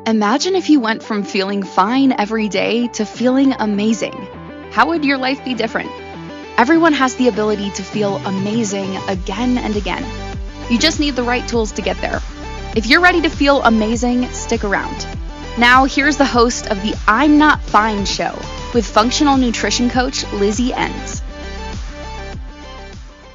Imagine if you went from feeling fine every day to feeling amazing. How would your life be different? Everyone has the ability to feel amazing again and again. You just need the right tools to get there. If you're ready to feel amazing, stick around. Now, here's the host of the I'm Not Fine show with functional nutrition coach Lizzie Enns.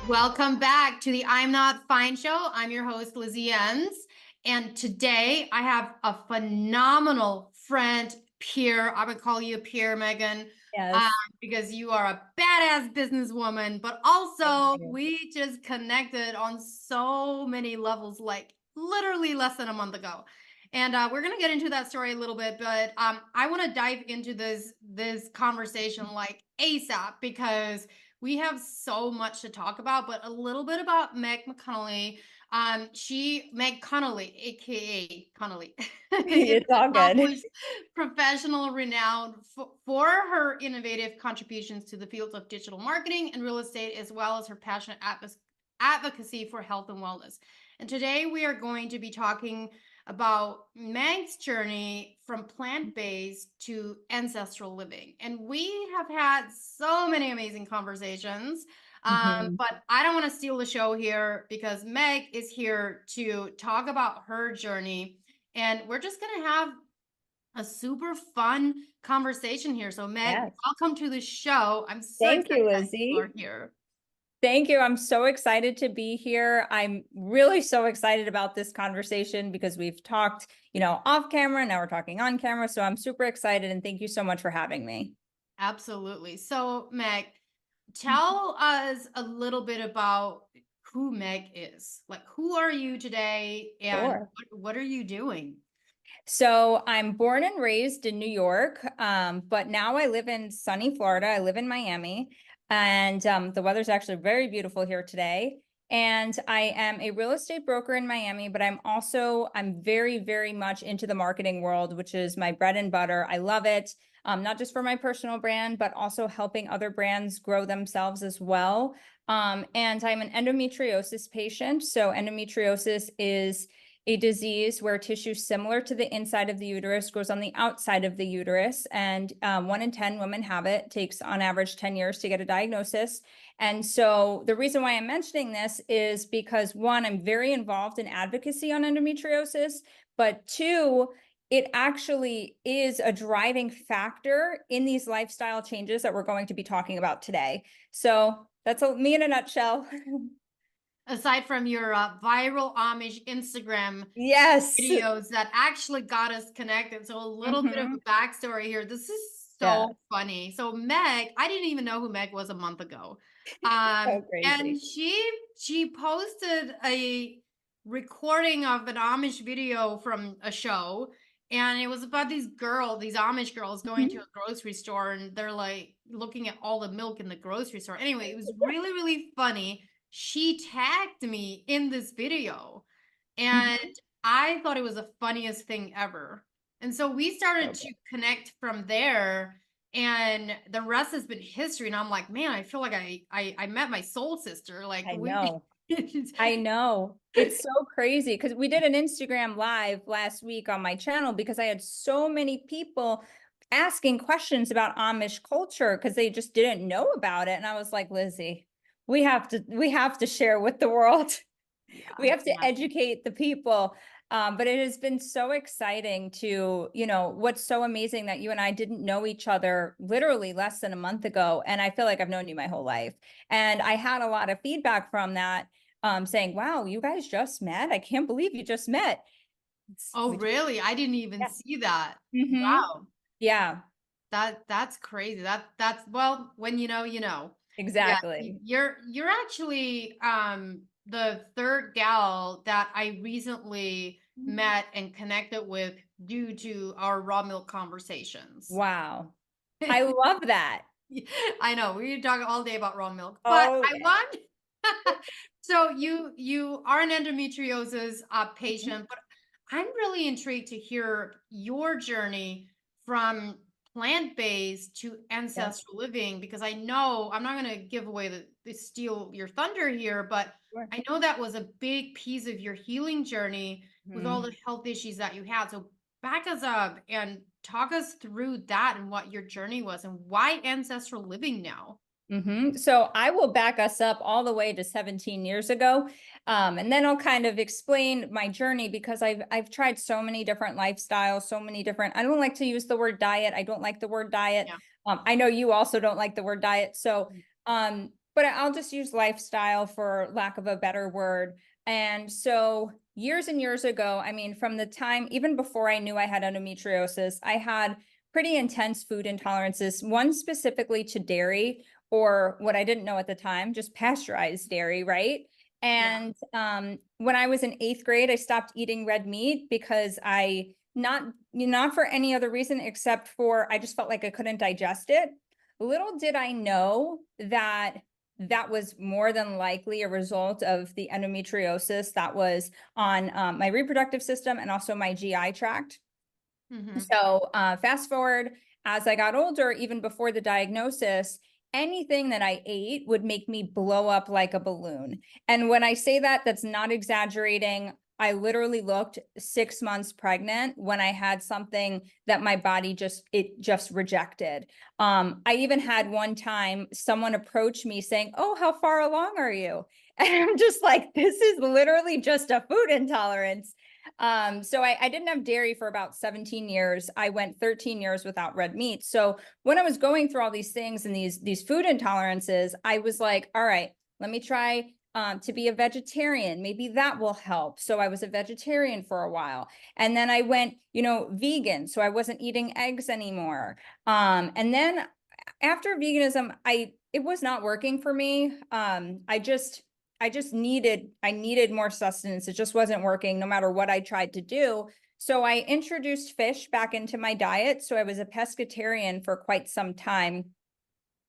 Welcome back to the I'm Not Fine show. I'm your host, Lizzie Enns. And today I have a phenomenal friend, peer. I would call you a peer, Megan, Yes. because you are a badass businesswoman, but also we just connected on so many levels, like literally less than a month ago. And we're going to get into that story a little bit, but I want to dive into this conversation like ASAP because we have so much to talk about, but a little bit about Meg Connolly. Meg Connolly, aka Connolly, is It's all an good. accomplished professional renowned for her innovative contributions to the fields of digital marketing and real estate, as well as her passionate advocacy for health and wellness. And today we are going to be talking about Meg's journey from plant-based to ancestral living. And we have had so many amazing conversations. But I don't want to steal the show here because Meg is here to talk about her journey. And we're just going to have a super fun conversation here. So Meg, Yes. welcome to the show. I'm so Thank excited you, that Lizzie. you are here. Thank you. I'm so excited to be here. I'm really so excited about this conversation because we've talked, off camera. Now we're talking on camera. So I'm super excited and thank you so much for having me. Absolutely. So Meg, tell us a little bit about who Meg is. Like, who are you today and Sure. what are you doing? So I'm born and raised in New York, but now I live in sunny Florida. I live in Miami, and the weather's actually very beautiful here today. And I am a real estate broker in Miami, but I'm very, very much into the marketing world, which is my bread and butter. I love it, not just for my personal brand, but also helping other brands grow themselves as well. And I'm an endometriosis patient. So endometriosis is a disease where tissue similar to the inside of the uterus grows on the outside of the uterus. And 1 in 10 women have it. It takes on average 10 years to get a diagnosis. And so the reason why I'm mentioning this is because 1, I'm very involved in advocacy on endometriosis, but 2, it actually is a driving factor in these lifestyle changes that we're going to be talking about today. So that's me in a nutshell. Aside from your viral Amish Instagram Yes. videos that actually got us connected. So a little bit of a backstory here. This is so funny. So Meg, I didn't even know who Meg was a month ago. So And crazy. she posted a recording of an Amish video from a show. And it was about these Amish girls going to a grocery store and they're like looking at all the milk in the grocery store. Anyway, it was really, really funny. She tagged me in this video and I thought it was the funniest thing ever. And so we started to connect from there and the rest has been history. And I'm like, man, I feel like I met my soul sister. Like I know. It's so crazy because we did an Instagram live last week on my channel because I had so many people asking questions about Amish culture because they just didn't know about it. And I was like, Lizzie, we have to share with the world. We have to educate the people. But it has been so exciting to, what's so amazing that you and I didn't know each other literally less than a month ago. And I feel like I've known you my whole life. And I had a lot of feedback from that, saying, wow, you guys just met. I can't believe you just met. Oh, really? I didn't even see that. Mm-hmm. Wow. Yeah. That's crazy. That's well, when you know, you know. Exactly. Yeah, you're actually the third gal that I recently met and connected with due to our raw milk conversations. Wow. I love that. I know we talk all day about raw milk, but Oh, I want so you are an endometriosis patient, but I'm really intrigued to hear your journey from plant-based to ancestral living because I know I'm not going to give away the steal your thunder here, but sure. I know that was a big piece of your healing journey with all the health issues that you had. So back us up and talk us through that and what your journey was and why ancestral living now. So I will back us up all the way to 17 years ago. And then I'll kind of explain my journey because I've tried so many different lifestyles, so many different, I don't like to use the word diet. I don't like the word diet. Yeah. I know you also don't like the word diet. So, but I'll just use lifestyle for lack of a better word. And so years and years ago, I mean, from the time, even before I knew I had endometriosis, I had pretty intense food intolerances, one specifically to dairy, or what I didn't know at the time, just pasteurized dairy, right? Yeah. And when I was in 8th grade, I stopped eating red meat because not for any other reason except for I just felt like I couldn't digest it. Little did I know that that was more than likely a result of the endometriosis that was on my reproductive system and also my GI tract. So fast forward, as I got older, even before the diagnosis, anything that I ate would make me blow up like a balloon. And when I say that, that's not exaggerating. I literally looked 6 months pregnant when I had something that my body just rejected. I even had one time someone approach me saying, "Oh, how far along are you?" And I'm just like, this is literally just a food intolerance. So I didn't have dairy for about 17 years. I went 13 years without red meat. So when I was going through all these things and these food intolerances, I was like, all right, let me try to be a vegetarian. Maybe that will help. So I was a vegetarian for a while. And then I went, vegan. So I wasn't eating eggs anymore. And then after veganism, it was not working for me. I needed more sustenance. It just wasn't working no matter what I tried to do. So I introduced fish back into my diet. So I was a pescatarian for quite some time.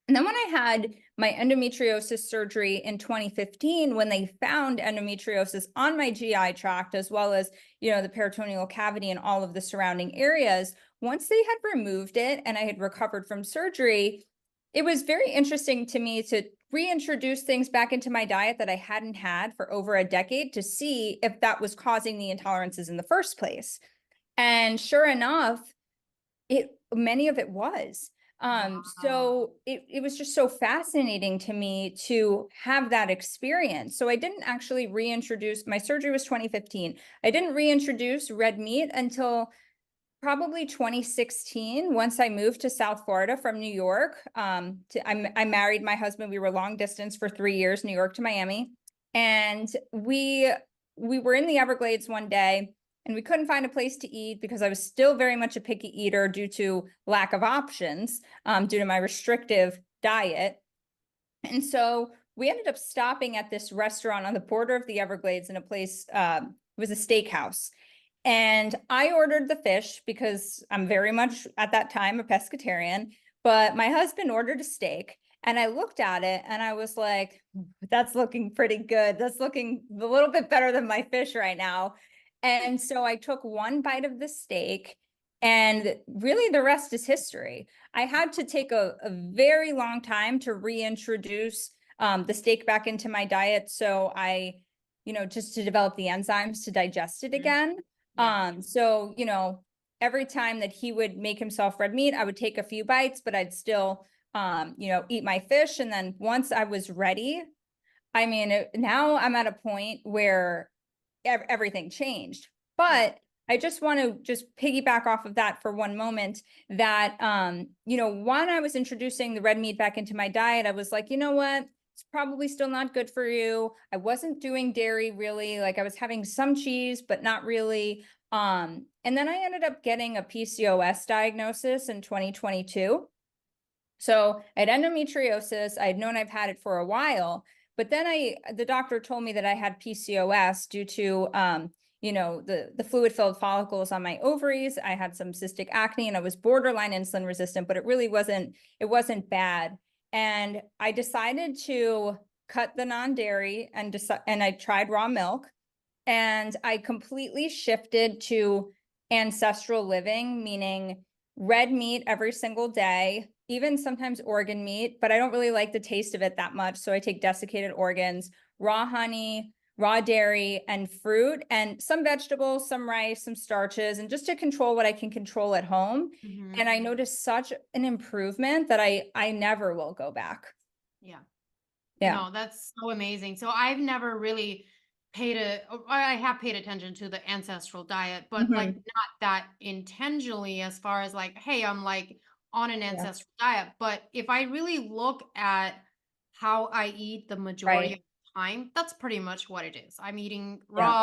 And then when I had my endometriosis surgery in 2015, when they found endometriosis on my GI tract, as well as, the peritoneal cavity and all of the surrounding areas, once they had removed it and I had recovered from surgery, it was very interesting to me to reintroduce things back into my diet that I hadn't had for over a decade to see if that was causing the intolerances in the first place. And sure enough, many of it was. So it was just so fascinating to me to have that experience. So I didn't actually reintroduce, my surgery was 2015. I didn't reintroduce red meat until probably 2016, once I moved to South Florida from New York. I married my husband. We were long distance for 3 years, New York to Miami. And we were in the Everglades one day and we couldn't find a place to eat because I was still very much a picky eater due to lack of options, due to my restrictive diet. And so we ended up stopping at this restaurant on the border of the Everglades in a place, it was a steakhouse. And I ordered the fish because I'm very much at that time a pescatarian, but my husband ordered a steak and I looked at it and I was like, that's looking pretty good. That's looking a little bit better than my fish right now. And so I took one bite of the steak and really the rest is history. I had to take a very long time to reintroduce the steak back into my diet. So I, just to develop the enzymes to digest it again. So, every time that he would make himself red meat, I would take a few bites, but I'd still, eat my fish. And then once I was ready, I mean, now I'm at a point where everything changed. But I just want to just piggyback off of that for one moment that, when I was introducing the red meat back into my diet, I was like, you know what? It's probably still not good for you. I wasn't doing dairy really, like I was having some cheese, but not really. And then I ended up getting a PCOS diagnosis in 2022. So I had endometriosis. I had known I've had it for a while, but then the doctor told me that I had PCOS due to, the fluid-filled follicles on my ovaries. I had some cystic acne and I was borderline insulin resistant, but it wasn't bad. And I decided to cut the non-dairy and I tried raw milk and I completely shifted to ancestral living, meaning red meat every single day, even sometimes organ meat, but I don't really like the taste of it that much. So I take desiccated organs, raw honey, raw dairy and fruit and some vegetables, some rice, some starches, and just to control what I can control at home. Mhm. And I noticed such an improvement that I never will go back. Yeah. Yeah. No, that's so amazing. So I've never really I have paid attention to the ancestral diet, but like Mhm. not that intentionally as far as like, hey, I'm like on an Yeah. ancestral diet. But if I really look at how I eat the majority of Right. the time, that's pretty much what it is. I'm eating Yeah.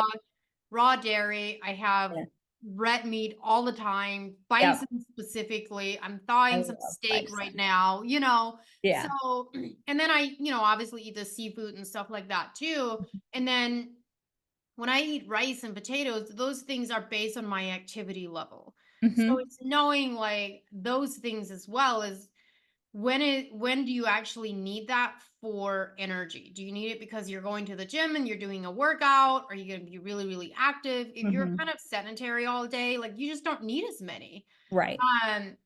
raw dairy. I have Yeah. red meat all the time, Yep. bison specifically. I'm I thawing some love steak right bison. now, you know. Yeah. So, and then I, obviously eat the seafood and stuff like that too. And then when I eat rice and potatoes, those things are based on my activity level. So Hmm. it's knowing like those things as well as when do you actually need that for energy? Do you need it because you're going to the gym and you're doing a workout? Are you going to be really, really active? If you're Hmm. kind of sedentary all day, like you just don't need as many. Right.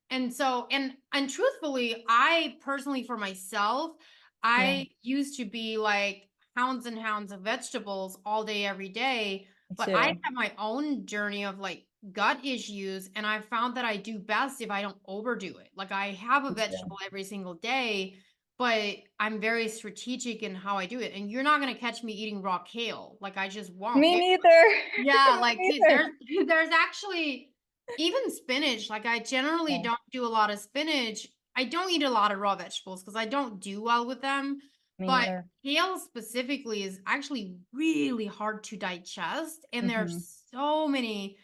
And so and truthfully, I personally for myself, Yeah. I used to be like hounds and hounds of vegetables all day, every day. Me But I too. have my own journey of like gut issues, and I found that I do best if I don't overdo it. Like I have a Me too. vegetable every single day, but I'm very strategic in how I do it. And you're not gonna catch me eating raw kale. Like I just won't. Me neither. Yeah, Me like neither. there's actually even spinach. Like I generally Yeah. don't do a lot of spinach. I don't eat a lot of raw vegetables because I don't do well with them. Me But neither. kale specifically is actually really hard to digest, and Hmm. there's so many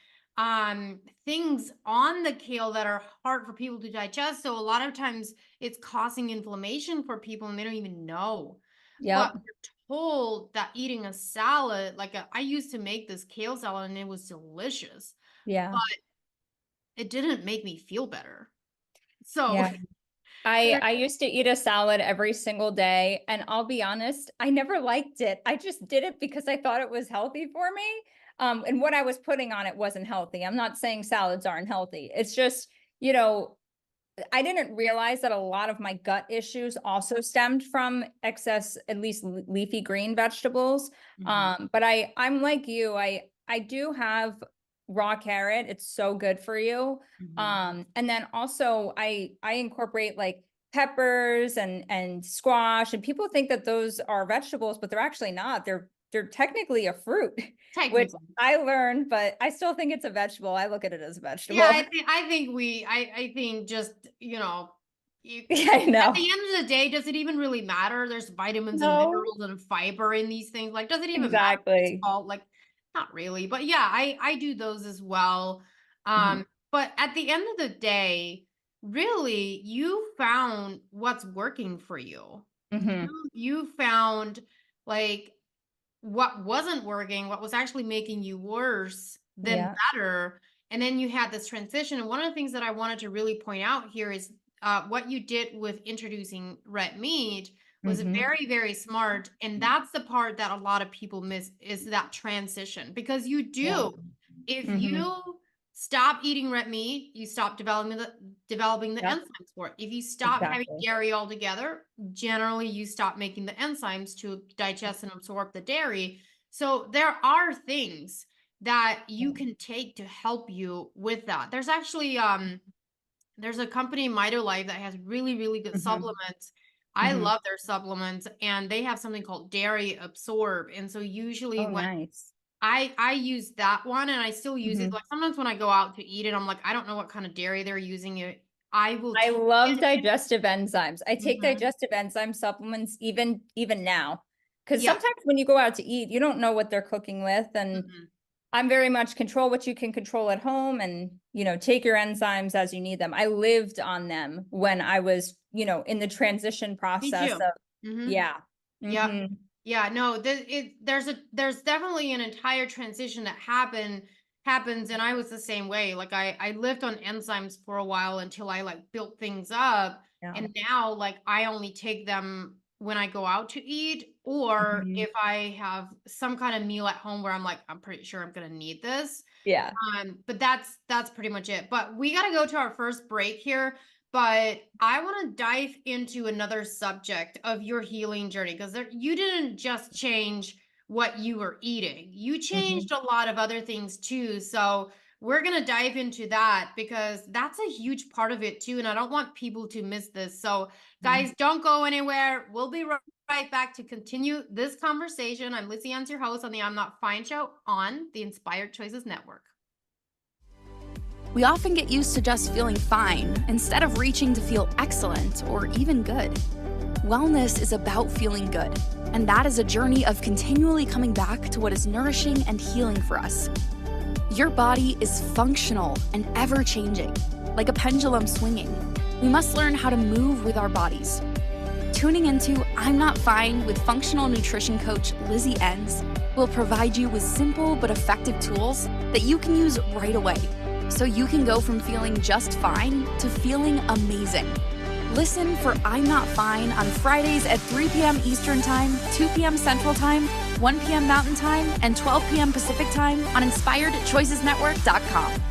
things on the kale that are hard for people to digest. So a lot of times it's causing inflammation for people and they don't even know. But Yep. you're told that eating a salad, like I used to make this kale salad and it was delicious, Yeah. but it didn't make me feel better. So Yeah. I there, I used to eat a salad every single day, and I'll be honest, I never liked it. I just did it because I thought it was healthy for me. And what I was putting on it wasn't healthy. I'm not saying salads aren't healthy. It's just, you know, I didn't realize that a lot of my gut issues also stemmed from excess, at least leafy green vegetables. Mhm, But I'm like you. I do have raw carrot. It's so good for you. mhm. And then also I incorporate like peppers and squash, and people think that those are vegetables, but they're actually not. They're technically a fruit, which Technically. I learned, but I still think it's a vegetable. I look at it as a Yeah, vegetable. I think just, you Yeah, I at know. the end of the day, does it even really matter? There's vitamins and No, minerals and fiber in these things. Like, does it even matter if it's exactly. called? Like, not really. But yeah, I do those as well. Hmm. But at the end of the day, really, you found what's working for you. Hmm. You found like what wasn't working, what was actually making you worse than Yeah. better. And then you had this transition. And one of the things that I wanted to really point out here is what you did with introducing red meat was Hmm. very, very smart. And that's the part that a lot of people miss is that transition because you Yeah. do. If Hmm. you stop eating red meat, you stop developing the Yep. enzymes for it. If you stop having Exactly. dairy altogether, generally you stop making the enzymes to digest and absorb the dairy. So there are things that you can take to help you with that. There's actually there's a company MitoLife that has really, really good Hmm. supplements. I Hmm. love their supplements and they have something called Dairy Absorb. And so usually Oh, when nice. I use that one and I still use it. Hmm. Like sometimes when I go out to eat it, I'm like, I don't know what kind of dairy they're using it. I will I take love it. digestive enzymes. I take Mhm. digestive enzyme supplements even now. Because Yeah. sometimes when you go out to eat, you don't know what they're cooking with. And Mhm. I'm very much control what you can control at home and, take your enzymes as you need them. I lived on them when I was, in the transition Me process too. of, Mhm. yeah. Yep. Hmm. Yeah, no, there's definitely an entire transition that happens, and I was the same way. Like I lived on enzymes for a while until I like built things up, Yeah. and now like I only take them when I go out to eat or Hmm. if I have some kind of meal at home where I'm like I'm pretty sure I'm gonna need this. Yeah. But that's pretty much it. But we got to go to our first break here. But I want to dive into another subject of your healing journey because you didn't just change what you were eating. You Mhm. changed a lot of other things too. So we're going to dive into that because that's a huge part of it too. And I don't want people to miss this. So, Mhm. guys, don't go anywhere. We'll be right back to continue this conversation. I'm Lizzie, your host on the I'm Not Fine show on the Inspired Choices Network. We often get used to just feeling fine instead of reaching to feel excellent or even good. Wellness is about feeling good, and that is a journey of continually coming back to what is nourishing and healing for us. Your body is functional and ever-changing, like a pendulum swinging. We must learn how to move with our bodies. Tuning into I'm Not Fine with functional nutrition coach Lizzie Enns will provide you with simple but effective tools that you can use right away, so you can go from feeling just fine to feeling amazing. Listen for I'm Not Fine on Fridays at 3 p.m. Eastern Time, 2 p.m. Central Time, 1 p.m. Mountain Time, and 12 p.m. Pacific Time on InspiredChoicesNetwork.com.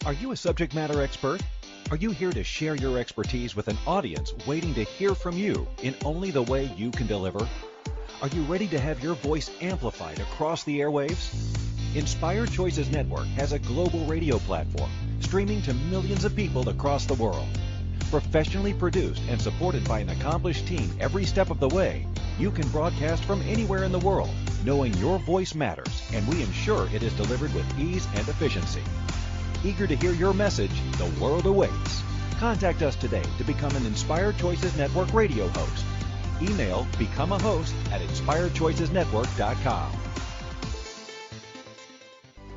Are you a subject matter expert? Are you here to share your expertise with an audience waiting to hear from you in only the way you can deliver? Are you ready to have your voice amplified across the airwaves? Inspired Choices Network has a global radio platform streaming to millions of people across the world. Professionally produced and supported by an accomplished team every step of the way, you can broadcast from anywhere in the world, knowing your voice matters, and we ensure it is delivered with ease and efficiency. Eager to hear your message, the world awaits. Contact us today to become an Inspired Choices Network radio host. Email become a host at inspiredchoicesnetwork.com.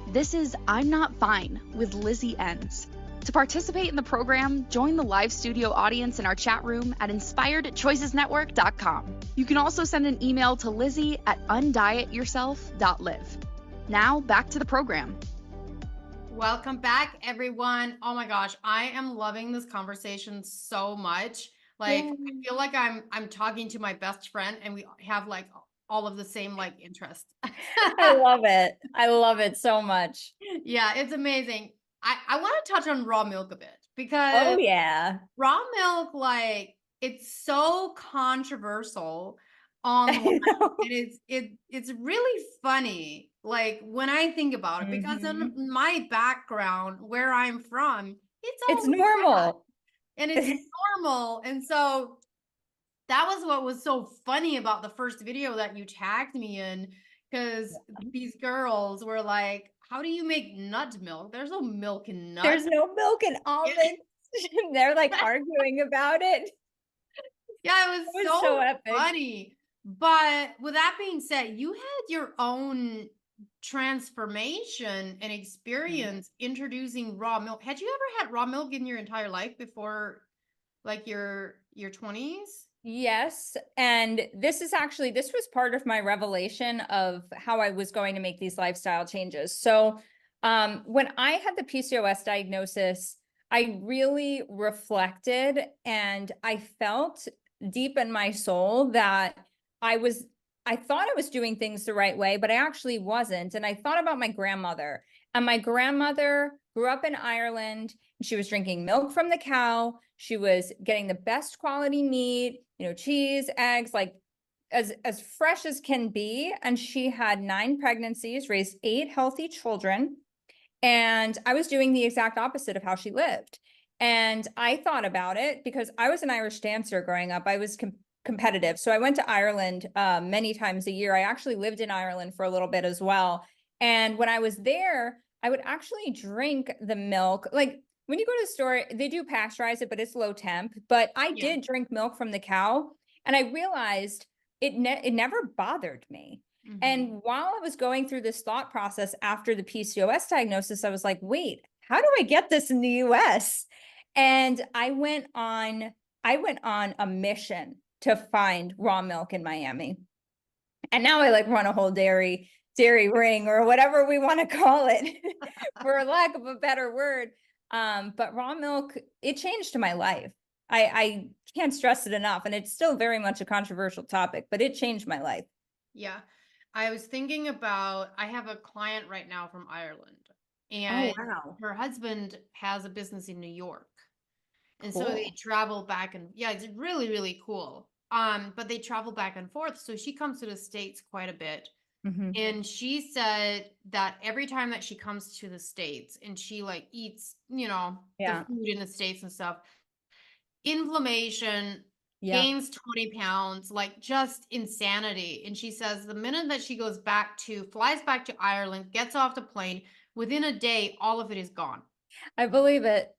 This is I'm Not Fine with Lizzie Enns. To participate in the program, join the live studio audience in our chat room at inspiredchoicesnetwork.com. You can also send an email to Lizzie at undietyourself.live. Now, back to the program. Welcome back, everyone. Oh my gosh, I am loving this conversation so much. Like, Yeah. I feel like I'm talking to my best friend, and we have like all of the same like interests. I love it. I love it so much. Yeah, it's amazing. I want to touch on raw milk a bit Oh because yeah. raw milk, like, it's so controversial online. I know. It's really funny, like, when I think about it, because in Mhm. my background, where I'm from, it's It's all fat normal. and it's normal. And so that was what was so funny about the first video that you tagged me in, because these girls were like, how do you make nut milk? There's no milk in nuts. There's no milk in almonds. They're like arguing about it. Yeah, it was It was so so epic. funny. But with that being said, you had your own transformation and Mhm. experience introducing raw milk. Had you ever had raw milk in your entire life before, like, your 20s? Yes, and this was part of my revelation of how I was going to make these lifestyle changes. So, when I had the PCOS diagnosis, I really reflected and I felt deep in my soul that I was I thought I was doing things the right way, but I actually wasn't. And I thought about my grandmother, and my grandmother grew up in Ireland. She was drinking milk from the cow. She was getting the best quality meat, cheese, eggs, like as fresh as can be. And she had 9 pregnancies, raised 8 healthy children. And I was doing the exact opposite of how she lived. And I thought about it because I was an Irish dancer growing up. I was competitive. So I went to Ireland many times a year. I actually lived in Ireland for a little bit as well. And when I was there, I would actually drink the milk. Like when you go to the store, they do pasteurize it, but it's low temp. But I Yeah. did drink milk from the cow. And I realized it never bothered me. Mhm. And while I was going through this thought process after the PCOS diagnosis, I was like, wait, how do I get this in the US? And I went on a mission to find raw milk in Miami. And now I like run a whole dairy ring or whatever we want to call it for lack of a better word. But raw milk, it changed my life. I can't stress it enough. And it's still very much a controversial topic, but it changed my life. Yeah. I was thinking about, I have a client right now from Ireland, Oh, and wow. her husband has a business in New York. And so they Cool. travel back and yeah, it's really, really cool. But they travel back and forth. So she comes to the States quite a bit. Hmm. And she said that every time that she comes to the States and she like eats, the Yeah. food in the States and stuff, inflammation, Yep. gains 20 pounds, like just insanity. And she says the minute that she flies back to Ireland, gets off the plane, within a day, all of it is gone. I believe it.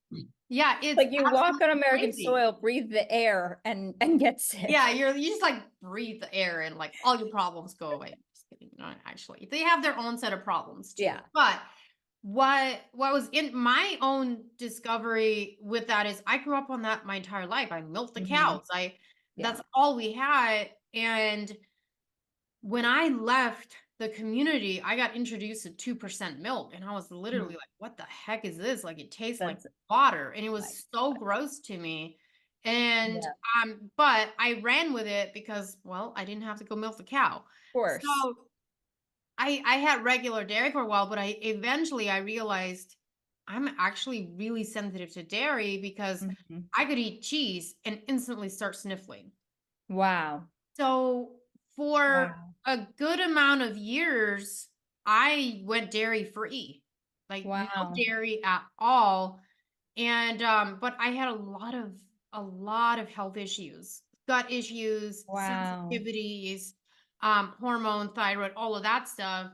Yeah, it's Like you walk on absolutely American crazy. soil, breathe the air and get sick. Yeah, you just like breathe the air and like all your problems go away. Just kidding. No, actually, they have their own set of problems too. Yeah. But what was in my own discovery with that is I grew up on that my entire life. I milked the cows. Yeah. That's all we had. And when I left the community, I got introduced to 2% milk. And I was literally like, what the heck is this? Like it tastes like That's water. And it like, was so gross to me. And yeah, of but I ran with it because, well, I didn't have to go milk the cow. course. So I had regular dairy for a while, but I eventually I realized I'm actually really sensitive to dairy because Mhm. I could eat cheese and instantly start sniffling. Wow. So for Wow. a good amount of years, I went dairy free, like no Wow. dairy at all. And but I had a lot of health issues, gut issues, Wow. sensitivities, hormone, thyroid, all of that stuff.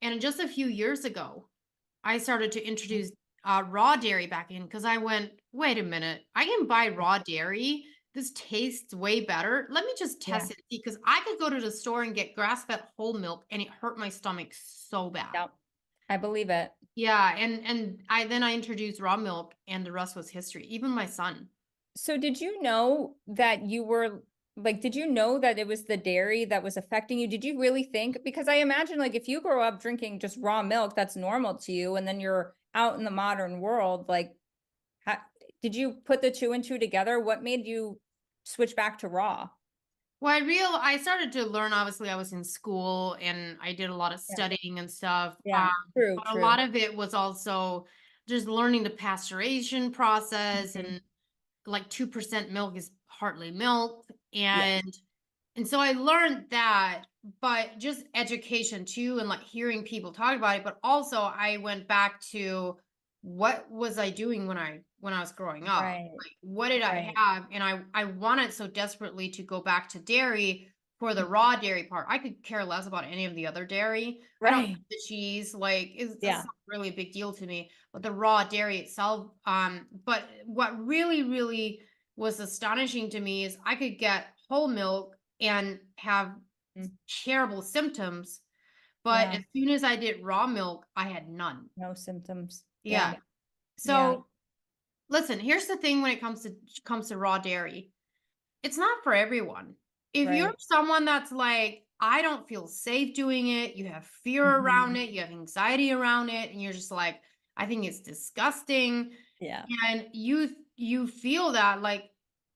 And just a few years ago, I started to introduce raw dairy back in because I went, wait a minute, I can buy raw dairy. This tastes way better. Let me just Yeah. test it because I could go to the store and get grass-fed whole milk and it hurt my stomach so bad. Yep. I believe it. Yeah, and I introduced raw milk and the rest was history. Even my son. So did you know that you were like, did you know that it was the dairy that was affecting you? Did you really think? Because I imagine like if you grow up drinking just raw milk, that's normal to you. And then you're out in the modern world, like, how, did you put the two and two together? What made you switch back to raw? Well, I started to learn, obviously, I was in school and I did a lot of Yeah. studying and stuff. Yeah. True, But a true. lot of it was also just learning the pasteurization process Mhm. and like 2% milk is hardly milk. Yeah. And so I learned that, but just education too, and like hearing people talk about it. But also I went back to what was I doing when I was growing up? Right. Like what did I Right. have? And I wanted so desperately to go back to dairy for the raw dairy part. I could care less about any of the other dairy. I don't Right. like the cheese, like that's Yeah. not really a big deal to me. But the raw dairy itself, but what really, really was astonishing to me is I could get whole milk and have Mm. terrible symptoms. But Yeah. as soon as I did raw milk, I had none. No symptoms. Yeah. Yeah. Yeah. So listen, here's the thing when it comes to raw dairy. It's not for everyone. If you're Right. someone that's like, I don't feel safe doing it, you have fear around Mhm. it, you have anxiety around it, and you're just like, I think it's disgusting, Yeah. and you feel that like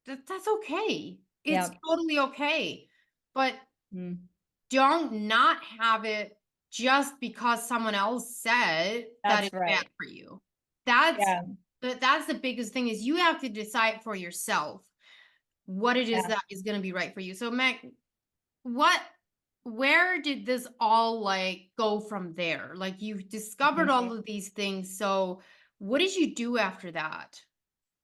that's okay. It's Yeah. totally okay. But Mm. don't not have it just because someone else said that That's it's bad right. for you. That's Yeah. that's the biggest thing is you have to decide for yourself what it is Yeah. that is going to be right for you. So Meg, what where did this all like go from there? Like you've discovered Mhm. all of these things. So what did you do after that?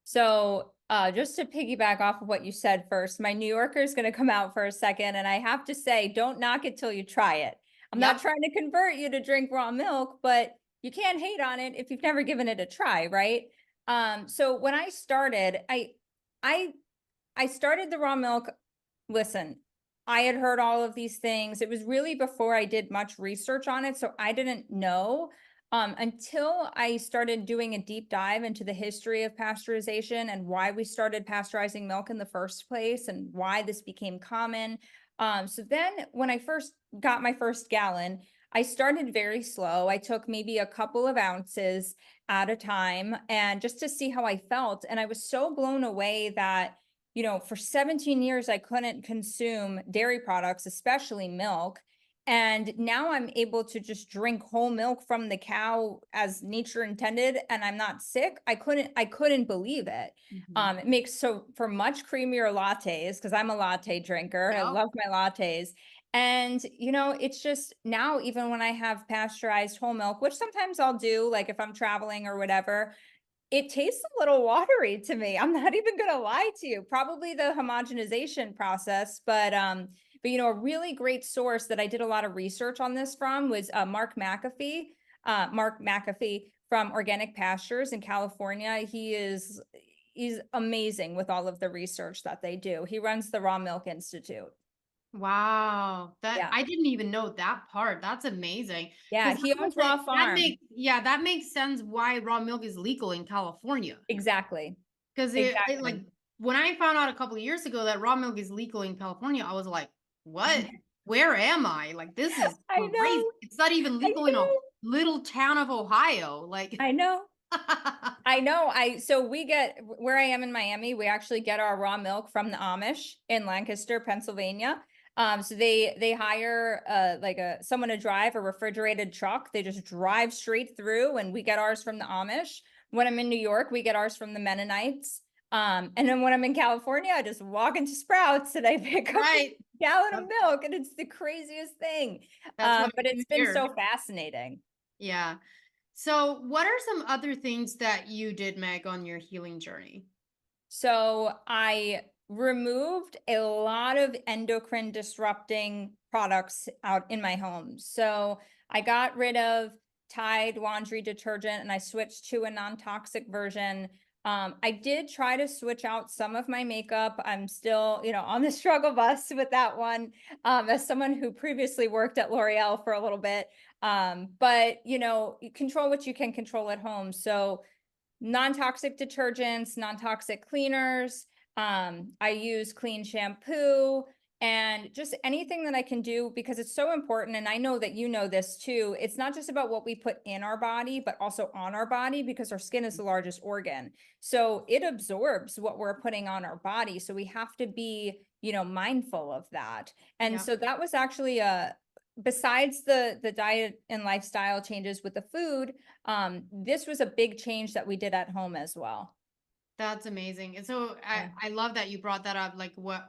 So, just to piggyback off of what you said first, my New Yorker is going to come out for a second, and I have to say, don't knock it till you try it. I'm not Yep. trying to convert you to drink raw milk, but you can't hate on it if you've never given it a try, right? So when I started, I I started the raw milk. Listen, I had heard all of these things. It was really before I did much research on it, so I didn't know until I started doing a deep dive into the history of pasteurization and why we started pasteurizing milk in the first place and why this became common. So then when I first got my first gallon, I started very slow. I took maybe a couple of ounces at a time and just to see how I felt. And I was so blown away that for 17 years, I couldn't consume dairy products, especially milk. And now I'm able to just drink whole milk from the cow as nature intended, and I'm not sick. I couldn't believe it. Mhm. It makes so for much creamier lattes, because I'm a latte drinker. I Yep. love my lattes. And it's just now, even when I have pasteurized whole milk, which sometimes I'll do, like if I'm traveling or whatever, it tastes a little watery to me. I'm not even gonna lie to you. Probably the homogenization process, but a really great source that I did a lot of research on this from was Mark McAfee. Mark McAfee from Organic Pastures in California. He's amazing with all of the research that they do. He runs the Raw Milk Institute. Wow, that Yeah, I didn't even know that part. That's amazing. yeah. Because He owns Raw Farm. that makes sense why raw milk is legal in California. Exactly. Because it like Exactly. when I found out a couple of years ago that raw milk is legal in California, I was like, what? Where am I? Like, this is I crazy. know. It's not even I legal in a know. little town of Ohio. Like, I know. I know. So we get where I am in Miami, we actually get our raw milk from the Amish in Lancaster, Pennsylvania. So they hire like someone to drive a refrigerated truck. They just drive straight through, and we get ours from the Amish. When I'm in New York, we get ours from the Mennonites. And then when I'm in California, I just walk into Sprouts and I pick up a right. gallon of That's, milk, and it's the craziest thing. that's what But I do it's been here. so fascinating. Yeah. So, what are some other things that you did, Meg, on your healing journey? So I removed a lot of endocrine disrupting products out in my home. So I got rid of Tide laundry detergent and I switched to a non-toxic version. I did try to switch out some of my makeup. I'm still, on the struggle bus with that one, as someone who previously worked at L'Oreal for a little bit. But you control what you can control at home. So non-toxic detergents, non-toxic cleaners. I use clean shampoo and just anything that I can do, because it's so important. And I know that you know this too. It's not just about what we put in our body, but also on our body, because our skin is the largest organ. So it absorbs what we're putting on our body. So we have to be, mindful of that. And Yeah. so that was actually besides the diet and lifestyle changes with the food, this was a big change that we did at home as well. That's amazing. And so Yeah. I love that you brought that up. Like what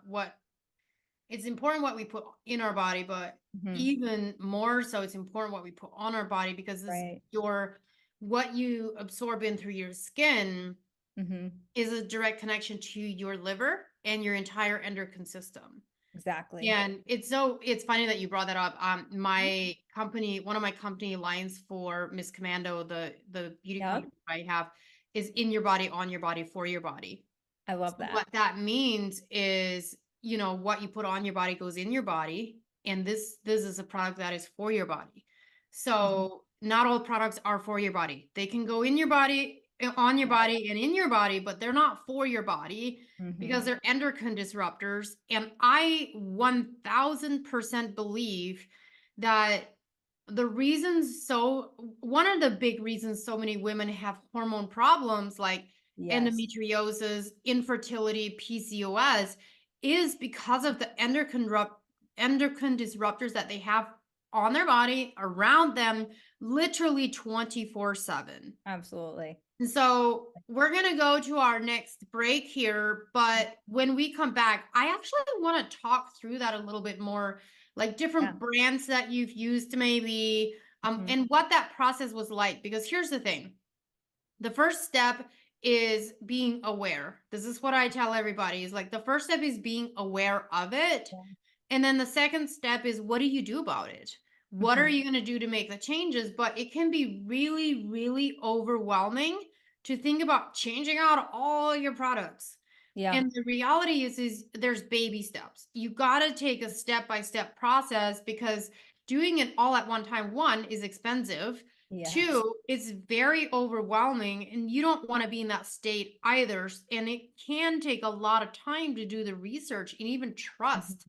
it's important what we put in our body, but Mhm. even more so it's important what we put on our body because this Right. your what you absorb in through your skin Hmm. is a direct connection to your liver and your entire endocrine system. Exactly. And it's funny that you brought that up. My company, one of my company lines for Miss Commando, the beauty Yep. company I have, is in your body, on your body, for your body. I love So that. what that means is, what you put on your body goes in your body, and this is a product that is for your body. Mhm. So not all products are for your body. They can go in your body, on your body, and in your body, but they're not for your body because Mhm. they're endocrine disruptors. And I 1000% believe that one of the big reasons so many women have hormone problems like Yes. endometriosis, infertility, PCOS is because of the endocrine disruptors that they have on their body, around them, literally 24/7. Absolutely. And so we're going to go to our next break here. But when we come back, I actually want to talk through that a little bit more, like Yeah. different brands that you've used, maybe, Mhm. and what that process was like. Because here's the thing, the first step is being aware. This is what I tell everybody is like the first step is being aware of it. Yeah. And then the second step is what do you do about it? What are Mhm. you going to do to make the changes? But it can be really, really overwhelming to think about changing out all your products. Yeah. And the reality is there's baby steps. You got to take a step-by-step process because doing it all at one time, one, is expensive. Yes. Two, it's very overwhelming and you don't want to be in that state either. And it can take a lot of time to do the research and even Mhm. trust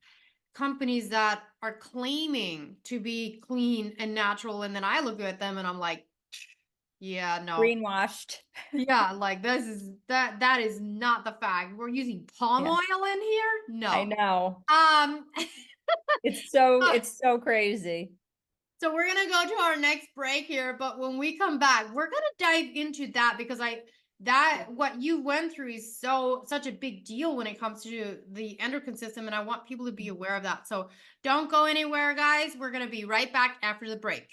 companies that are claiming to be clean and natural. And then I look at them and I'm like, yeah, no. Greenwashed. Yeah, like that is not the fact. We're using palm Yeah. oil in here? I No. know. Um It's so crazy. So we're gonna go to our next break here, but when we come back, we're gonna dive into that because what you went through is such a big deal when it comes to the endocrine system, and I want people to be aware of that. So don't go anywhere, guys. We're gonna be right back after the break.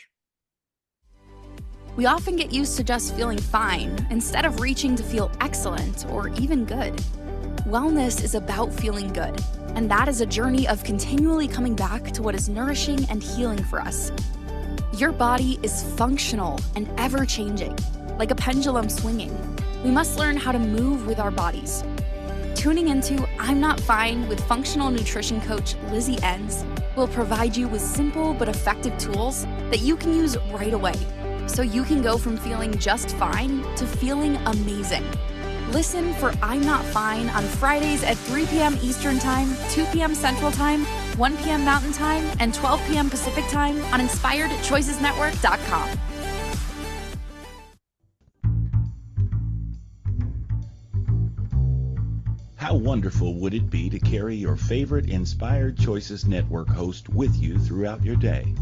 We often get used to just feeling fine instead of reaching to feel excellent or even good. Wellness is about feeling good, and that is a journey of continually coming back to what is nourishing and healing for us. Your body is functional and ever-changing, like a pendulum swinging. We must learn how to move with our bodies. Tuning into I'm Not Fine with functional nutrition coach Lizzie Enns will provide you with simple but effective tools that you can use right away, so you can go from feeling just fine to feeling amazing. Listen for I'm Not Fine on Fridays at 3 p.m. Eastern Time, 2 p.m. Central Time, 1 p.m. Mountain Time, and 12 p.m. Pacific Time on InspiredChoicesNetwork.com. How wonderful would it be to carry your favorite Inspired Choices Network host with you throughout your day?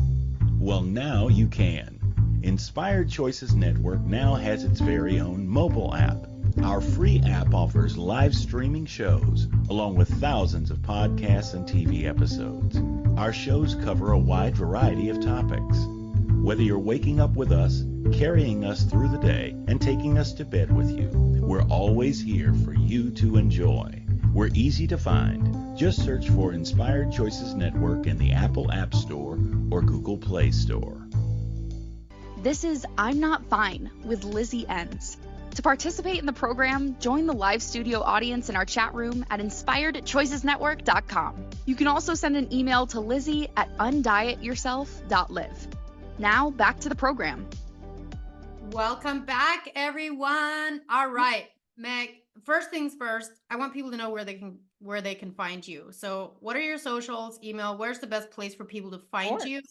Well, now you can. Inspired Choices Network now has its very own mobile app. Our free app offers live streaming shows, along with thousands of podcasts and TV episodes. Our shows cover a wide variety of topics. Whether you're waking up with us, carrying us through the day, and taking us to bed with you, we're always here for you to enjoy. We're easy to find. Just search for Inspired Choices Network in the Apple App Store or Google Play Store. This is I'm Not Fine with Lizzie Enns. To participate in the program, join the live studio audience in our chat room at InspiredChoicesNetwork.com. You can also send an email to Lizzie at undietyourself.live. Now, back to the program. Welcome back, everyone. All right, Meg, first things first, I want people to know where they can find you. So what are your socials, email? Where's the best place for people to find you?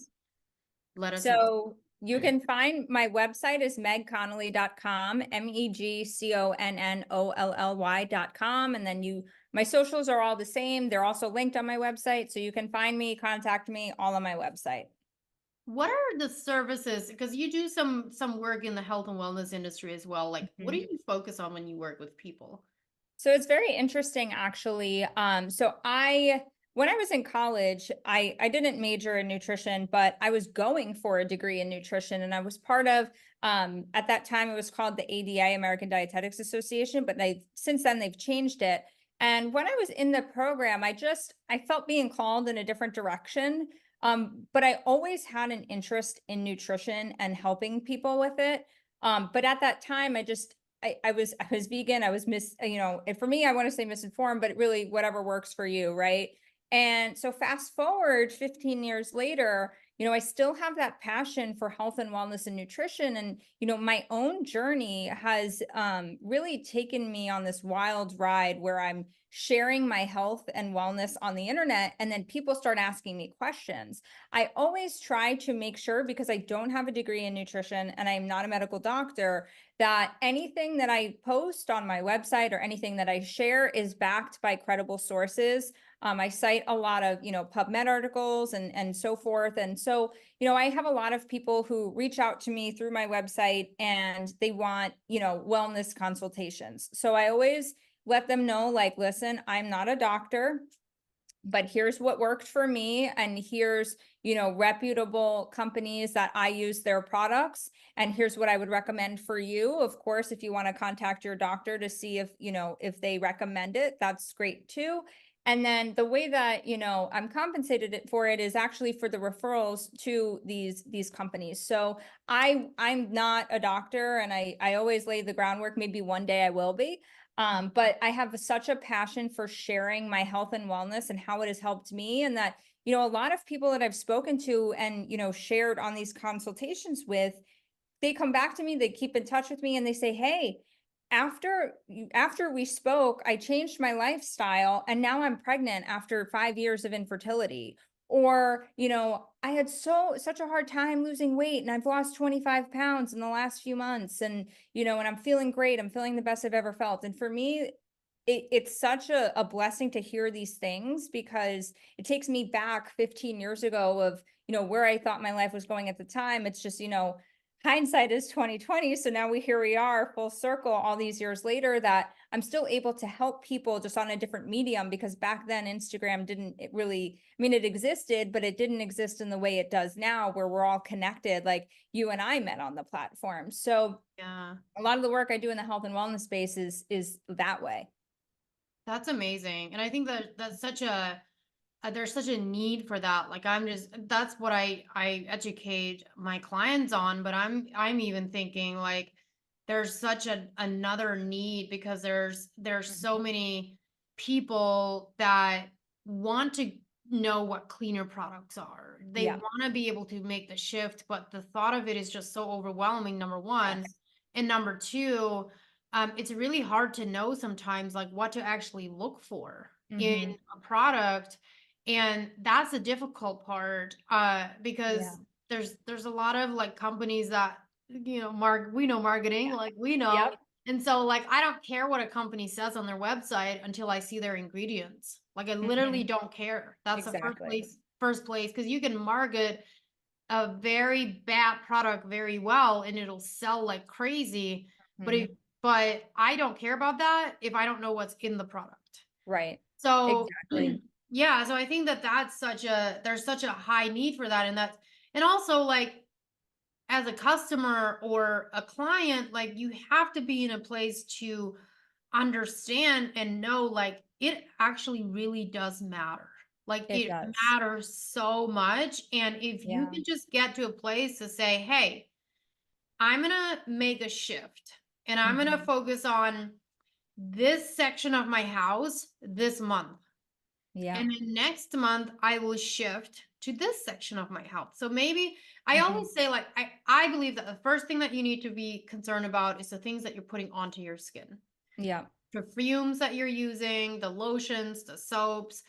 Let us know. So you can find my website is megconnolly.com, megconnolly.com. And then my socials are all the same. They're also linked on my website. So you can find me, contact me, all on my website. What are the services? Because you do some work in the health and wellness industry as well. Like, what do you focus on when you work with people? So it's very interesting, actually. When I was in college, I didn't major in nutrition, but I was going for a degree in nutrition, and I was part of, at that time, it was called the ADI, American Dietetics Association, but since then they've changed it. And when I was in the program, I felt being called in a different direction. But I always had an interest in nutrition and helping people with it. But at that time, I was vegan. I was for me, I want to say misinformed, but really whatever works for you, right? And so fast forward 15 years later, I still have that passion for health and wellness and nutrition. And, my own journey has really taken me on this wild ride where I'm sharing my health and wellness on the internet. And then people start asking me questions. I always try to make sure, because I don't have a degree in nutrition and I'm not a medical doctor, that anything that I post on my website or anything that I share is backed by credible sources. I cite a lot of, PubMed articles and so forth. And so, I have a lot of people who reach out to me through my website and they want, wellness consultations. So I always let them know, like, listen, I'm not a doctor, but here's what worked for me. And here's, reputable companies that I use their products. And here's what I would recommend for you. Of course, if you want to contact your doctor to see if they recommend it, that's great too. And then the way that, I'm compensated for it is actually for the referrals to these companies. So I'm not a doctor, and I always lay the groundwork. Maybe one day I will be. But I have such a passion for sharing my health and wellness and how it has helped me. And that, a lot of people that I've spoken to and, shared on these consultations with, they come back to me, they keep in touch with me, and they say, hey, after we spoke, I changed my lifestyle and now I'm pregnant after 5 years of infertility. Or, I had such a hard time losing weight and I've lost 25 pounds in the last few months, and, and I'm feeling great. I'm feeling the best I've ever felt. And for me, it's such a blessing to hear these things, because it takes me back 15 years ago of, where I thought my life was going at the time. It's just, hindsight is 2020. So now here we are full circle all these years later, that I'm still able to help people just on a different medium, because back then Instagram didn't it really, I mean, it existed, but it didn't exist in the way it does now, where we're all connected, like you and I met on the platform. So Yeah. a lot of the work I do in the health and wellness space is that way. That's amazing. And I think that that's such a there's such a need for that. Like that's what I educate my clients on, but I'm even thinking like there's such another need, because there's so many people that want to know what cleaner products are. They Yeah. want to be able to make the shift, but the thought of it is just so overwhelming, number one. Yes. And number two, it's really hard to know sometimes like what to actually look for in a product. And that's the difficult part, because Yeah. there's a lot of like companies that, we know marketing, Yeah. like we know. Yep. And so like, I don't care what a company says on their website until I see their ingredients. Like I literally don't care. That's the Exactly. first place, because you can market a very bad product very well and it'll sell like crazy. But I don't care about that if I don't know what's in the product. Right. So Exactly. yeah, so I think that there's such a high need for that. And also like as a customer or a client, like you have to be in a place to understand and know like it actually really does matter. Like It it does. matters so much. And if you Yeah. can just get to a place to say, hey, I'm going to make a shift and I'm going to focus on this section of my house this month. Yeah. And then next month I will shift to this section of my house. So maybe I always say like I believe that the first thing that you need to be concerned about is the things that you're putting onto your skin. Yeah. Perfumes that you're using, the lotions, the soaps,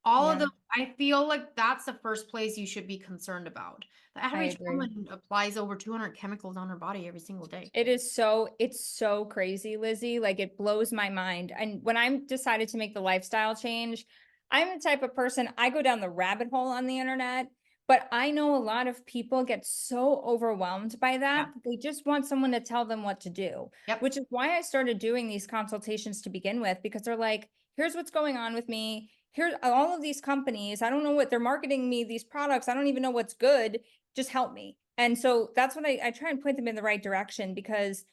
all of Yeah. them. I feel like that's the first place you should be concerned about. The I average agree. woman applies over 200 chemicals on her body every single day. It's so crazy, Lizzie. Like it blows my mind. And when I decided to make the lifestyle change, I'm the type of person, I go down the rabbit hole on the internet, but I know a lot of people get so overwhelmed by that, Yeah. that they just want someone to tell them what to do, Yep. which is why I started doing these consultations to begin with, because they're like, here's what's going on with me. Here's all of these companies. I don't know what they're marketing me, these products. I don't even know what's good. Just help me. And so that's what I try and point them in the right direction, because,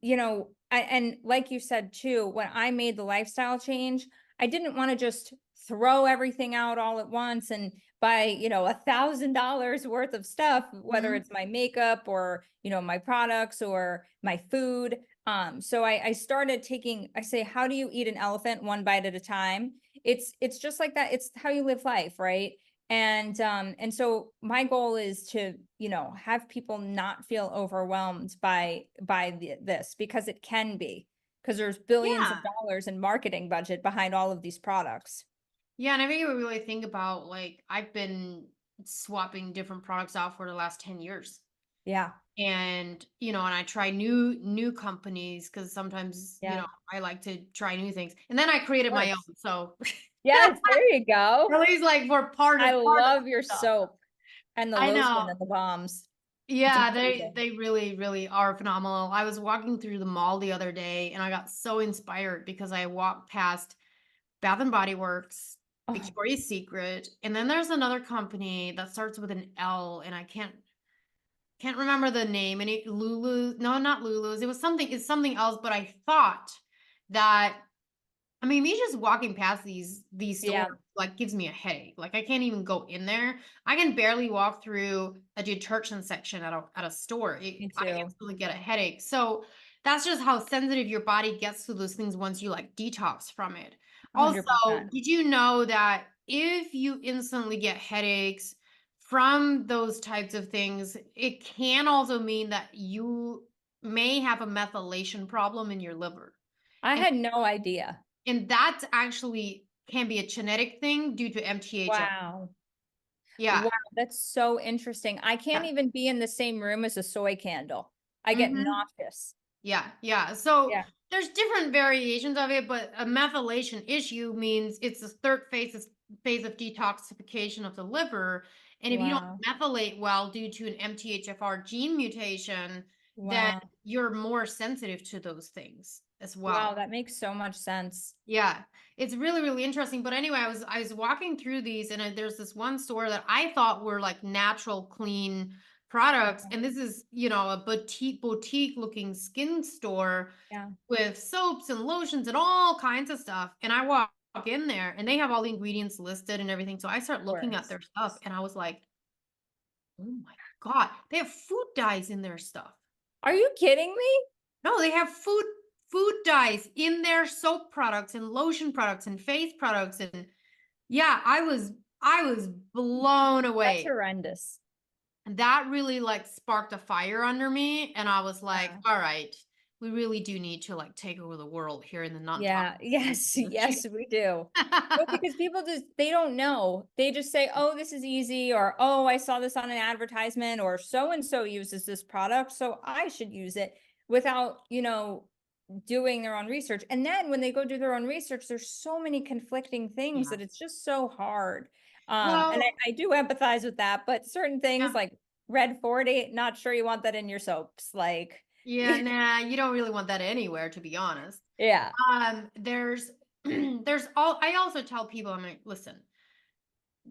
and like you said too, when I made the lifestyle change, I didn't want to just throw everything out all at once and buy, $1,000 worth of stuff, whether it's my makeup or, my products or my food. So I started I say, how do you eat an elephant one bite at a time? It's just like that. It's how you live life, right? And so my goal is to, have people not feel overwhelmed by this, because it can be, because there's billions of Yeah. dollars in marketing budget behind all of these products. Yeah. And I think you really think about like, I've been swapping different products out for the last 10 years. Yeah. And and I try new companies because sometimes Yeah. I like to try new things, and then I created my own. So Yes, there you go. at least like we're part I of love the your stuff. soap and the I lotion know. and the bombs. Yeah, amazing. they really really are phenomenal. I was walking through the mall the other day and I got so inspired because I walked past Bath and Body Works, Oh, Victoria's Secret, and then there's another company that starts with an L, and I can't remember the name. And Lulu, no, not Lulu's. It's something else. But I thought that, I mean, me just walking past these yeah. stores like gives me a headache. Like I can't even go in there. I can barely walk through a detergent section at a store. Me I too. instantly get a headache. So that's just how sensitive your body gets to those things once you like detox from it. Also, 100%. did you know that if you instantly get headaches from those types of things, it can also mean that you may have a methylation problem in your liver. I And had no idea. that's actually can be a genetic thing due to MTHFR. Wow. Yeah. Wow, that's so interesting. I can't Yeah. even be in the same room as a soy candle. I get Mhm. nauseous. Yeah. So Yeah. there's different variations of it, but a methylation issue means it's the third phase of detoxification of the liver. And if you don't Wow. methylate well due to an MTHFR gene mutation, then Wow. you're more sensitive to those things as Wow. well. That makes so much sense. Yeah, it's really, really interesting. But anyway, I was walking through these, and there's this one store that I thought were like natural, clean products, and this is, a boutique looking skin store Yeah. with soaps and lotions and all kinds of stuff. And I walk in there, and they have all the ingredients listed and everything. So I start Of looking at course. their stuff, and I was like, oh my God, they have food dyes in their stuff. Are you kidding me? No, they have food dyes in their soap products and lotion products and face products. And yeah, I was blown That's away. horrendous. And that really like sparked a fire under me. And I was like, Yeah. all right, we really do need to like take over the world here in the Yeah. non-toxic Yes. industry. Yes, we do. Well, because people they don't know. They just say, oh, this is easy, or oh, I saw this on an advertisement, or so and so uses this product, so I should use it without, doing their own research. And then when they go do their own research, there's so many conflicting things Yeah. that it's just so hard. And Well, I do empathize with that, but certain things yeah. like Red 40, not sure you want that in your soaps. Like, Yeah, nah, you don't really want that anywhere, to be honest. yeah, There's I also tell people, I'm like, listen,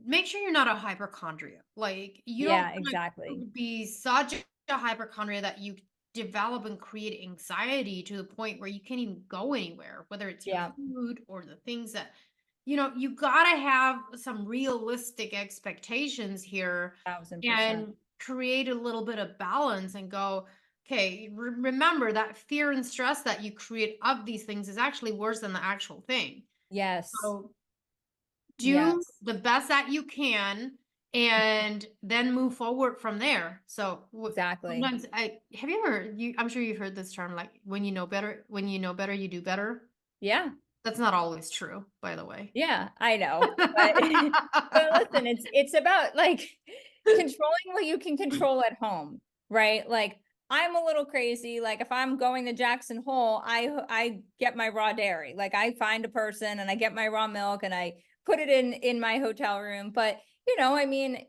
make sure you're not a hypochondriac. Like you don't yeah, want exactly. to be such a hypochondriac that you develop and create anxiety to the point where you can't even go anywhere, whether it's your Yeah, food or the things that, you gotta have some realistic expectations here 1000%. and create a little bit of balance and go, okay, remember that fear and stress that you create of these things is actually worse than the actual thing. Yes, So do yes, the best that you can and then move forward from there. So exactly. sometimes have you ever I'm sure you've heard this term, like when you know better, you do better. Yeah. That's not always true, by the way. Yeah, I know. But but listen, it's about like controlling what you can control at home, right? Like I'm a little crazy. Like if I'm going to Jackson Hole, I get my raw dairy. Like I find a person and I get my raw milk and I put it in my hotel room. But I mean,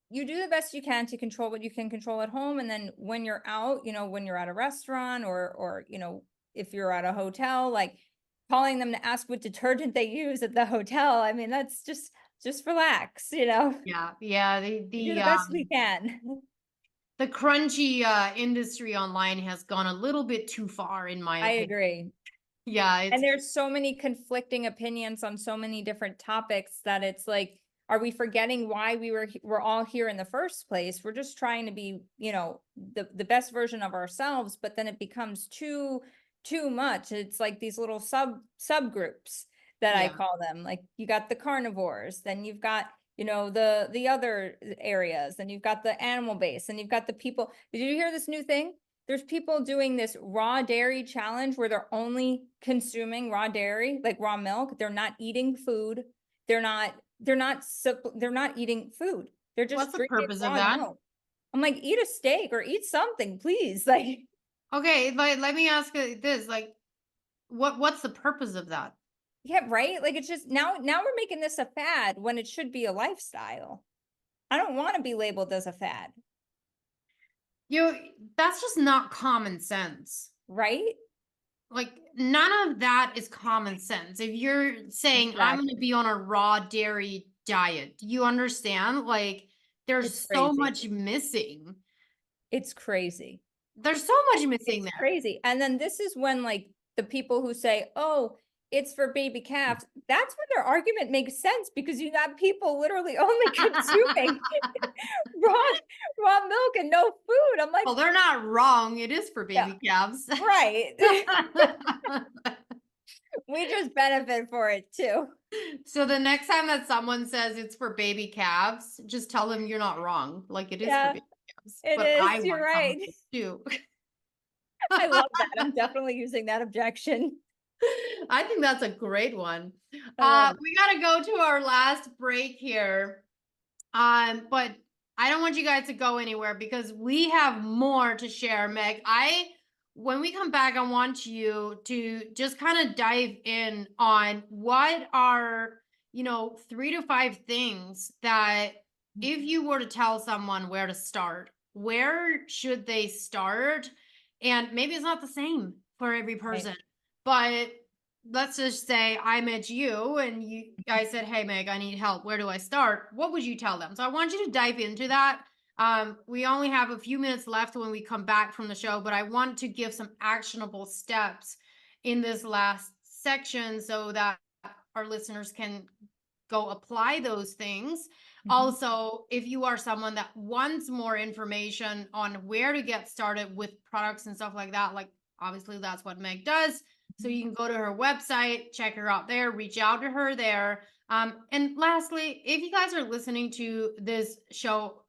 you do the best you can to control what you can control at home. And then when you're out, when you're at a restaurant or if you're at a hotel, like calling them to ask what detergent they use at the hotel. I mean, that's just relax, Yeah, We do the best we can. the crunchy industry online has gone a little bit too far, in my I opinion. agree. Yeah, And there's so many conflicting opinions on so many different topics that it's like, are we forgetting why we're all here in the first place? We're just trying to be, the best version of ourselves, but then it becomes too much. It's like these little subgroups that I yeah. call them. Like you got the carnivores, then you've got, the other areas, then you've got the animal base, and you've got the people. Did you hear this new thing? There's people doing this raw dairy challenge where they're only consuming raw dairy, like raw milk. They're not eating food. They're not eating food. They're What's just the drinking purpose of raw that? milk. I'm like, eat a steak or eat something, please. Like, Okay, let me ask you this, like what's the purpose of that? yeah, right. Like it's just now we're making this a fad when it should be a lifestyle. I don't want to be labeled as a fad, You That's just not common sense. right? Like none of that is common sense. If you're saying I'm going to Exactly. be on a raw dairy diet, do you understand? Like It's there's so crazy. much missing. It's crazy. There's so much missing It's there. crazy. And then this is when like the people who say, oh, it's for baby calves, that's when their argument makes sense because you got people literally only consuming raw milk and no food. I'm like, Well, they're not wrong. It is for yeah, baby calves. right. We just benefit for it too. So the next time that someone says it's for baby calves, just tell them you're not wrong. Like it is for Yeah, baby calves. it But I is. You're want some of right. it too. I love that. I'm definitely using that objection. I think that's a great one. I love it. We gotta go to our last break here. But I don't want you guys to go anywhere because we have more to share, Meg. I when we come back, I want you to just kind of dive in on what are, 3 to 5 things that if you were to tell someone where to start, where should they start? And maybe it's not the same for every Right. person, but let's just say I met you and I said, "Hey, Meg, I need help. Where do I start?" What would you tell them? So I want you to dive into that. We only have a few minutes left when we come back from the show, but I want to give some actionable steps in this last section so that our listeners can go apply those things. Mhm. Also, if you are someone that wants more information on where to get started with products and stuff like that, like obviously that's what Meg does. So you can go to her website, check her out there, reach out to her there. And lastly, if you guys are listening to this show,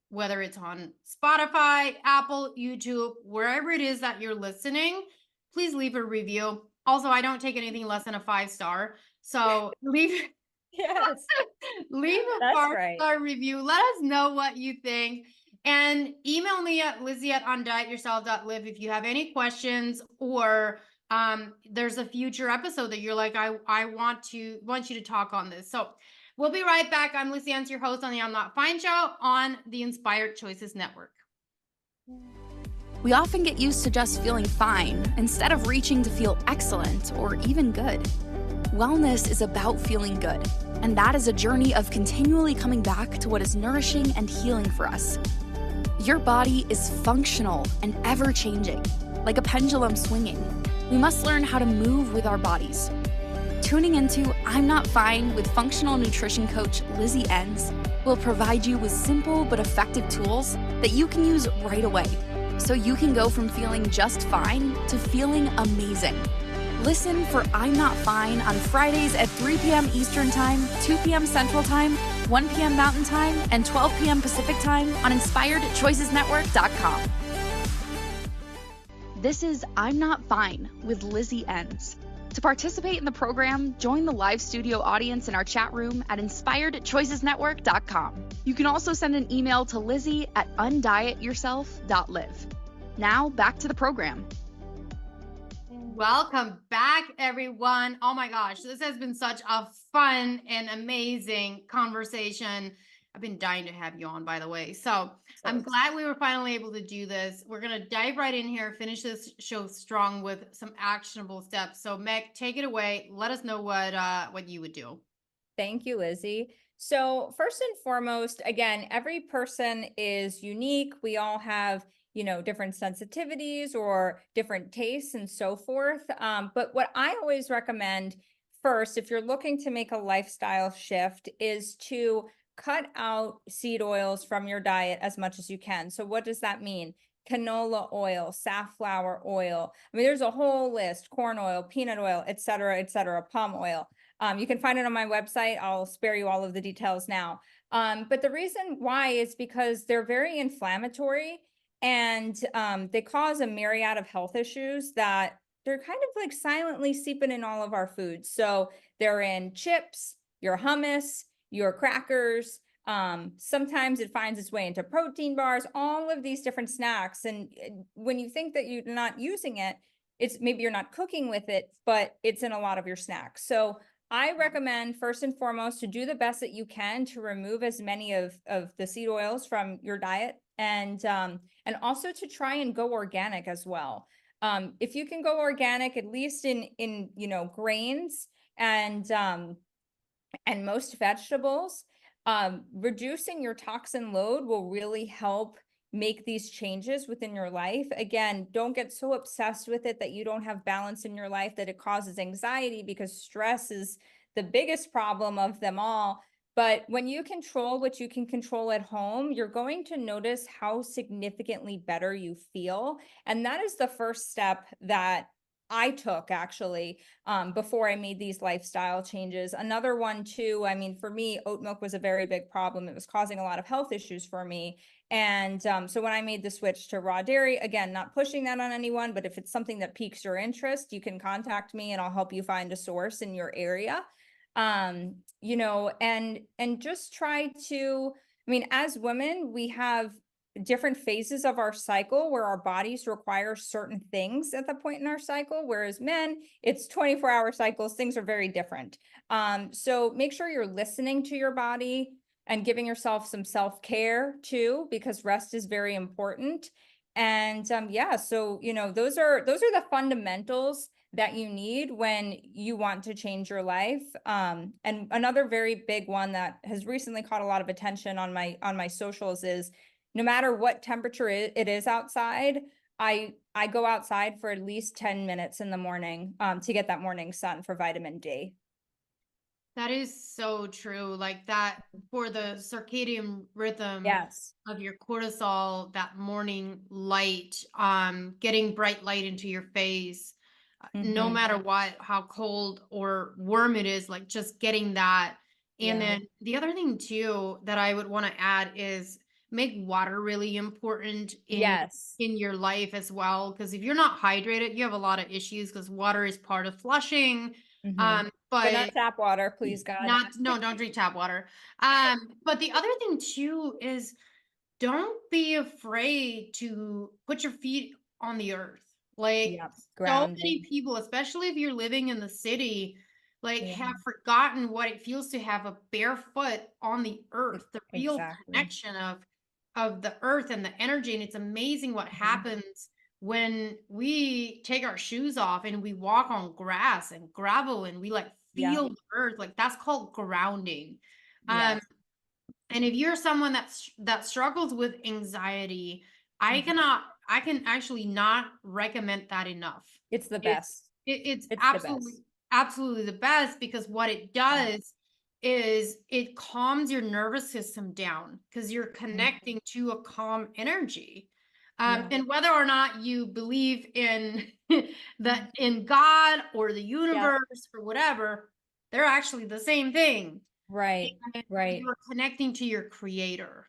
whether it's on Spotify, Apple, YouTube, wherever it is that you're listening, please leave a review. Also, I don't take anything less than a 5-star. So Yes, leave a that's right. 5-star review. Let us know what you think. And email me at lizzie@ondietyourself.live if you have any questions, or there's a future episode that you're like, I want you to talk on this. So we'll be right back. I'm Lucy Ans, your host on the I'm Not Fine show on the Inspired Choices Network. We often get used to just feeling fine instead of reaching to feel excellent or even good. Wellness is about feeling good, and that is a journey of continually coming back to what is nourishing and healing for us. Your body is functional and ever-changing, like a pendulum swinging. We must learn how to move with our bodies. Tuning into I'm Not Fine with functional nutrition coach Lizzie Ens will provide you with simple but effective tools that you can use right away, so you can go from feeling just fine to feeling amazing. Listen for I'm Not Fine on Fridays at 3 p.m. Eastern Time, 2 p.m. Central Time, 1 p.m. Mountain Time, and 12 p.m. Pacific Time on InspiredChoicesNetwork.com. This is I'm Not Fine with Lizzie Ens. To participate in the program, join the live studio audience in our chat room at InspiredChoicesNetwork.com. You can also send an email to Lizzie@undietyourself.live. Now, back to the program. Welcome back, everyone. Oh my gosh, this has been such a fun and amazing conversation. I've been dying to have you on, by the way. So I'm glad we were finally able to do this. We're going to dive right in here, finish this show strong with some actionable steps. So Meg, take it away. Let us know what you would do. Thank you, Lizzie. So first and foremost, again, every person is unique. We all have, different sensitivities or different tastes and so forth. But what I always recommend first, if you're looking to make a lifestyle shift, is to cut out seed oils from your diet as much as you can. So what does that mean? Canola oil, safflower oil. I mean, there's a whole list: corn oil, peanut oil, et cetera, palm oil. You can find it on my website. I'll spare you all of the details now. But the reason why is because they're very inflammatory, and they cause a myriad of health issues that they're kind of like silently seeping in all of our foods. So they're in chips, your hummus, your crackers. Sometimes it finds its way into protein bars, all of these different snacks. And when you think that you're not using it, it's maybe you're not cooking with it, but it's in a lot of your snacks. So I recommend first and foremost to do the best that you can to remove as many of the seed oils from your diet, and also to try and go organic as well. If you can go organic, at least in grains and most vegetables, reducing your toxin load will really help make these changes within your life. Again, don't get so obsessed with it that you don't have balance in your life, that it causes anxiety, because stress is the biggest problem of them all. But when you control what you can control at home, you're going to notice how significantly better you feel. And that is the first step that I took, actually, before I made these lifestyle changes. Another one too, I mean, for me, oat milk was a very big problem. It was causing a lot of health issues for me. And so when I made the switch to raw dairy, again, not pushing that on anyone, but if it's something that piques your interest, you can contact me and I'll help you find a source in your area. And just try to, I mean, as women, we have different phases of our cycle where our bodies require certain things at the point in our cycle, whereas men, it's 24-hour cycles, things are very different. So make sure you're listening to your body and giving yourself some self-care too, because rest is very important. And yeah, so those are the fundamentals that you need when you want to change your life. And another very big one that has recently caught a lot of attention on my socials is, no matter what temperature it is outside, I go outside for at least 10 minutes in the morning to get that morning sun for vitamin D. That is so true. Like that for the circadian rhythm Yes. of your cortisol, that morning light, getting bright light into your face, no matter what, how cold or warm it is, like just getting that. And Yeah. then the other thing too that I would want to add is make water really important Yes. in your life as well. Because if you're not hydrated, you have a lot of issues because water is part of flushing. But not But tap water, please God. no, don't drink tap water. But the other thing too is don't be afraid to put your feet on the earth. Like Yep. so many Grounding. people, especially if you're living in the city, like Yeah. have forgotten what it feels to have a bare foot on the earth, the real Exactly. connection of the earth and the energy. And it's amazing what happens when we take our shoes off and we walk on grass and gravel and we like Yeah. feel the earth. Like that's called grounding. Yes. And if you're someone that struggles with anxiety, I can actually not recommend that enough. It's the It's best. it's It's the best. absolutely the best, because what it does is it calms your nervous system down because you're connecting to a calm energy. Yeah. And whether or not you believe in in God or the universe or whatever, they're actually the same thing. Right. And Right. you're connecting to your creator.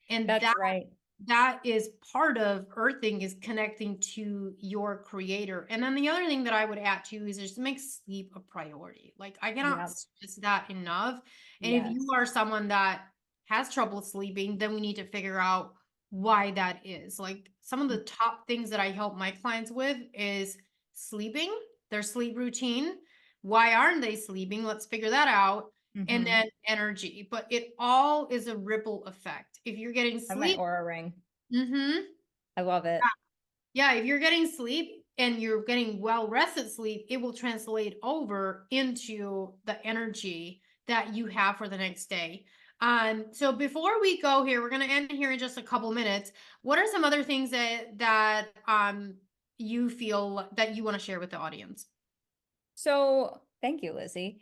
And That's right. that is part of earthing, is connecting to your creator. And then the other thing that I would add to is just make sleep a priority. Like I cannot Yep. stress that enough. And if Yes. you are someone that has trouble sleeping, then we need to figure out why that is. Like some of the top things that I help my clients with is sleeping, their sleep routine. Why aren't they sleeping? Let's figure that out. And then energy, but it all is a ripple effect. If you're getting And my sleep, aura ring. mm-hmm, I love it. yeah, if you're getting sleep and you're getting well rested sleep, it will translate over into the energy that you have for the next day. So before we go here, we're going to end here in just a couple minutes. What are some other things that you feel that you want to share with the audience? So thank you, Lizzie.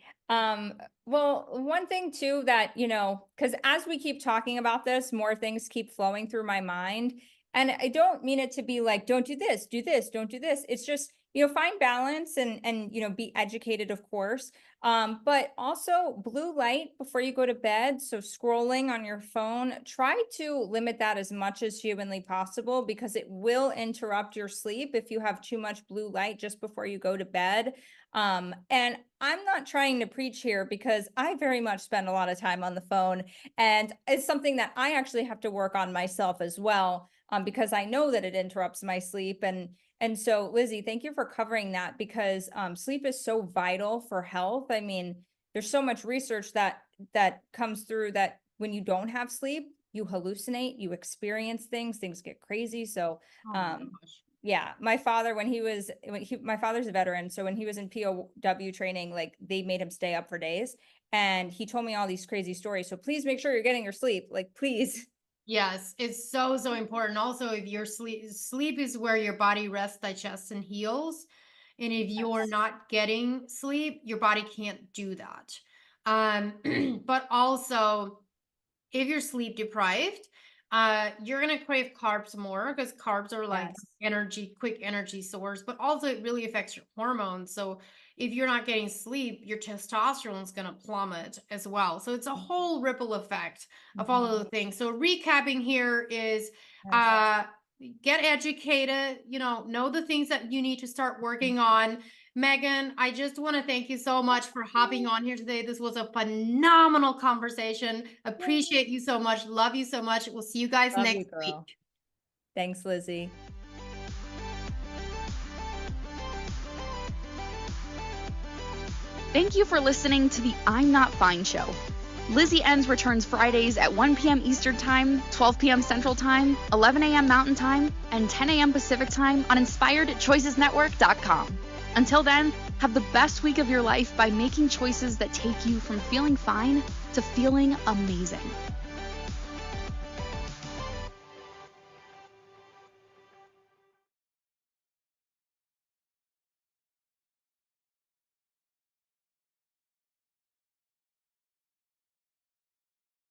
Well, one thing too that, because as we keep talking about this, more things keep flowing through my mind. And I don't mean it to be like, don't do this, don't do this. It's just, find balance and, be educated, of course. But also blue light before you go to bed. So scrolling on your phone, try to limit that as much as humanly possible, because it will interrupt your sleep if you have too much blue light just before you go to bed. And I'm not trying to preach here, because I very much spend a lot of time on the phone, and it's something that I actually have to work on myself as well, because I know that it interrupts my sleep. And so, Lizzie, thank you for covering that, because sleep is so vital for health. I mean, there's so much research that comes through that when you don't have sleep, you hallucinate, you experience things get crazy. So, Oh my gosh. yeah, my father, my father's a veteran. So when he was in POW training, like they made him stay up for days, and he told me all these crazy stories. So please make sure you're getting your sleep, like, please. Yes, it's so important. Also, if your sleep is where your body rests, digests, and heals. And if you're not getting sleep, your body can't do that. But also, if you're sleep deprived, you're gonna crave carbs more, because carbs are like quick energy source, but also it really affects your hormones. So if you're not getting sleep, your testosterone is gonna plummet as well. So it's a whole ripple effect of all of the things. So recapping here is get educated, know the things that you need to start working on. Megan, I just want to thank you so much for hopping on here today. This was a phenomenal conversation. Appreciate you so much. Love you so much. We'll see you guys Love next you, girl. week. Thanks, Lizzie. Thank you for listening to the I'm Not Fine show. Lizzie Ends returns Fridays at 1 p.m. Eastern Time, 12 p.m. Central Time, 11 a.m. Mountain Time, and 10 a.m. Pacific Time on InspiredChoicesNetwork.com. Until then, have the best week of your life by making choices that take you from feeling fine to feeling amazing.